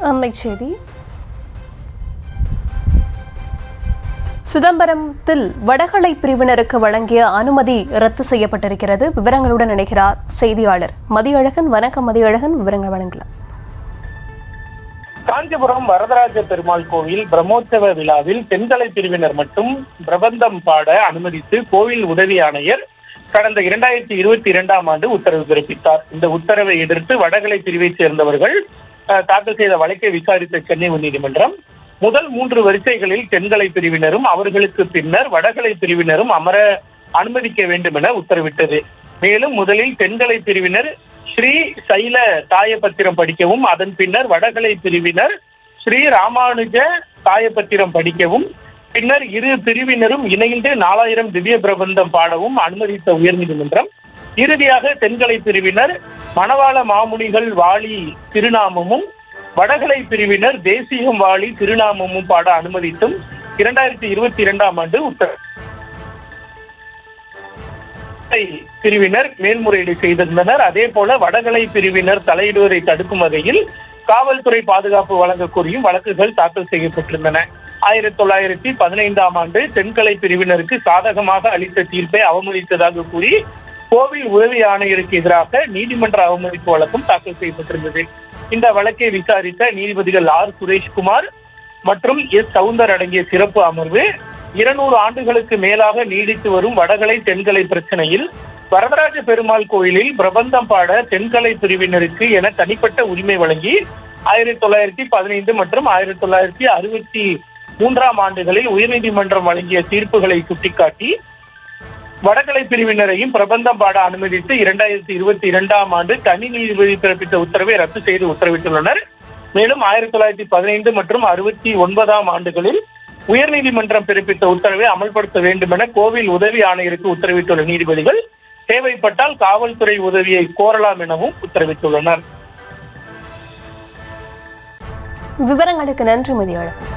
அண்மை செய்தி. சிதம்பரத்தில் வடகலை பிரிவினருக்கு வழங்கிய அனுமதி ரத்து செய்யப்பட்டிருக்கிறது. விவரங்களுடன் இணைகிறார் செய்தியாளர் மதியழகன். வணக்கம் மதியழகன், விவரங்கள் வழங்கலாம். காஞ்சிபுரம் வரதராஜ பெருமாள் கோவில் பிரம்மோற்சவ விழாவில் தென்கலை பிரிவினர் மட்டும் பிரபந்தம் பாட அனுமதித்து கோவில் உதவி ஆணையர் கடந்த 2022ஆம் ஆண்டு உத்தரவு பிறப்பித்தார். இந்த உத்தரவை எதிர்த்து வடகலை பிரிவைச் சேர்ந்தவர்கள் தாக்கல் செய்த வழக்கை விசாரித்த சென்னை உயர்நீதிமன்றம் முதல் 3 வரிசைகளில் தென்கலை பிரிவினரும் அவர்களுக்கு பின்னர் வடகலை பிரிவினரும் அமர அனுமதிக்க வேண்டும் என உத்தரவிட்டது. மேலும் முதலில் தென்கலை பிரிவினர் ஸ்ரீ சைல தாயப்பத்திரம் படிக்கவும், அதன் பின்னர் வடகலை பிரிவினர் ஸ்ரீ ராமானுஜ தாயப்பத்திரம் படிக்கவும், பின்னர் இரு பிரிவினரும் இணைந்து 4000 திவ்ய பிரபந்தம் பாடவும் அனுமதித்த உயர்நீதிமன்றம் இறுதியாக தென்கலை பிரிவினர் மணவாள மாமுனிகள் வாழி திருநாமமும் வடகலை பிரிவினர் தேசியம் வாழி திருநாமமும் பாட அனுமதித்தும் 2022ஆம் ஆண்டு பிரிவினர் மேல்முறையீடு செய்திருந்தனர். அதே போல வடகலை பிரிவினர் தலையிடுவதை தடுக்கும் வகையில் காவல்துறை பாதுகாப்பு வழங்க கோரியும் வழக்குகள் தாக்கல் செய்யப்பட்டிருந்தன. 1915ஆம் ஆண்டு தென்கலை பிரிவினருக்கு சாதகமாக அளித்த தீர்ப்பை அவமதித்ததாக கூறி கோவில் உதவி ஆணையருக்கு எதிராக நீதிமன்ற அவமதிப்பு வழக்கும் தாக்கல் செய்யப்பட்டிருந்தது. இந்த வழக்கை விசாரித்த நீதிபதிகள் ஆர் சுரேஷ்குமார் மற்றும் எஸ் சவுந்தர் அடங்கிய சிறப்பு அமர்வு 200 ஆண்டுகளுக்கு மேலாக நீடித்து வரும் வடகலை தென்கலை பிரச்சனையில் வரதராஜ பெருமாள் கோயிலில் பிரபந்தம் பாட தென்கலை பிரிவினருக்கு என தனிப்பட்ட உரிமை வழங்கி 1915 மற்றும் 1963ஆம் ஆண்டுகளில் உயர்நீதிமன்றம் வழங்கிய தீர்ப்புகளை சுட்டிக்காட்டி வடகலை பிரிவினரையும் பிரபந்தம் பாட அனுமதித்து 2022ஆம் ஆண்டு தனி நீதிபதி பிறப்பித்த உத்தரவை ரத்து செய்து உத்தரவிட்டுள்ளனர். மேலும் 1915 மற்றும் 69ஆம் ஆண்டுகளில் உயர்நீதிமன்றம் பிறப்பித்த உத்தரவை அமல்படுத்த வேண்டும் என கோவில் உதவி ஆணையருக்கு உத்தரவிட்டுள்ள நீதிபதிகள் தேவைப்பட்டால் காவல்துறை உதவியை கோரலாம் எனவும் உத்தரவிட்டுள்ளனர். விவரங்களுக்கு நன்றி மதியழகன்.